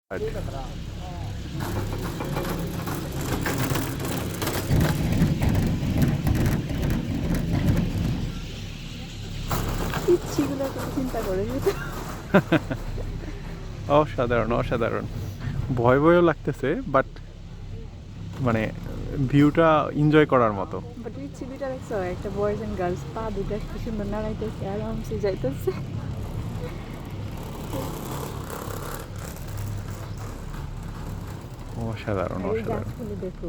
অসাধারণ অসাধারণ, ভয় ভয়ও লাগতেছে, বাট মানে ভিউটা এনজয় করার মতো। বাট এই ছবিটা দেখছো, একটা বয়েজ এন্ড গার্লস পা দুটো কি সুন্দর নাড়াইতেছে, আরামসে যাইতেছে। অসাধারণ অসাধারণ। গাছগুলো দেখো,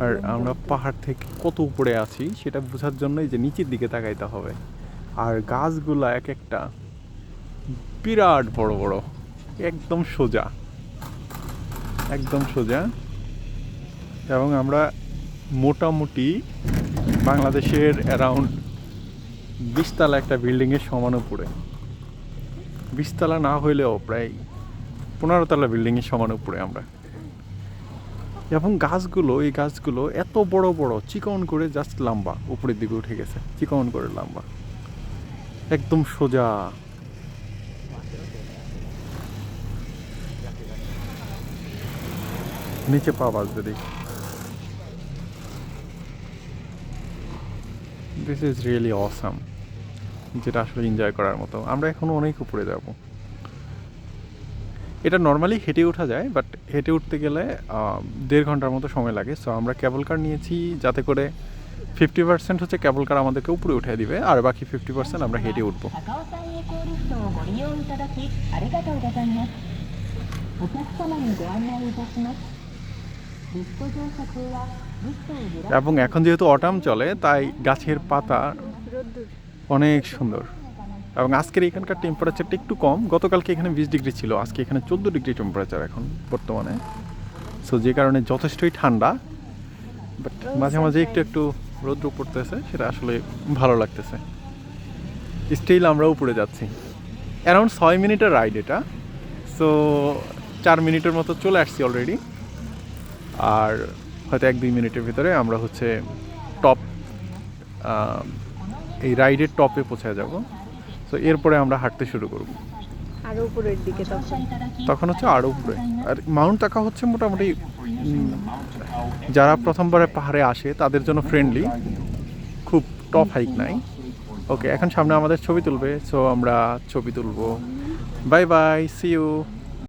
আর আমরা পাহাড় থেকে কত উপরে আছি সেটা বোঝার জন্যই যে নিচের দিকে তাকাইতে হবে। আর গাছগুলা এক একটা বিরাট বড় বড়, একদম সোজা, একদম সোজা। এবং আমরা মোটামুটি বাংলাদেশের অ্যারাউন্ড 20 তলা একটা বিল্ডিংয়ের সমান উপরে, 20 তলা না হইলেও প্রায় 15 তলা বিল্ডিংয়ের সমান উপরে আমরা। এবং গাছগুলো, এই গাছগুলো এত বড় বড়, চিকন করে জাস্ট লম্বা উপরের দিকে উঠে গেছে, চিকন করে লম্বা, একদম সোজা। নিচে পা বাজবে দেখি। দিস ইজ রিয়েলি অসাম, যেটা আসলে এনজয় করার মতো। আমরা এখনো অনেক উপরে যাব। এটা নর্মালি হেঁটে ওঠা যায়, বাট হেঁটে উঠতে গেলে 1.5 ঘন্টার মতো সময় লাগে। সো আমরা কেবল কার নিয়েছি, যাতে করে 50% হচ্ছে কেবল কার আমাদেরকে উপরে উঠে দিবে, আর বাকি 50% আমরা হেঁটে উঠবো। এবং এখন যেহেতু অটাম চলে, তাই গাছের পাতা অনেক সুন্দর। এবং আজকের এখানকার টেম্পারেচারটা একটু কম, গতকালকে এখানে 20 ডিগ্রি ছিল, আজকে এখানে 14 ডিগ্রি টেম্পারেচার এখন বর্তমানে। সো যে কারণে যথেষ্টই ঠান্ডা, বাট মাঝে মাঝে একটু একটু রৌদ্র পড়তেছে, সেটা আসলে ভালো লাগতেছে। স্টিল আমরা উপরে যাচ্ছি। অ্যারাউন্ড 6 মিনিটের রাইড এটা। সো 4 মিনিটের মতো চলে আসছি অলরেডি। আর হয়তো 1-2 মিনিটের ভিতরে আমরা হচ্ছে টপ, এই রাইডের টপে পৌঁছে যাব। তো এরপরে আমরা হাঁটতে শুরু করব আরো উপরের দিকে। তখন হচ্ছে আরও উপরে। আর মাউন্ট তাকা হচ্ছে মোটামুটি যারা প্রথমবারে পাহাড়ে আসে তাদের জন্য ফ্রেন্ডলি, খুব টপ হাইক নাই। ওকে, এখন সামনে আমাদের ছবি তুলবে, সো আমরা ছবি তুলবো। Bye bye, see you.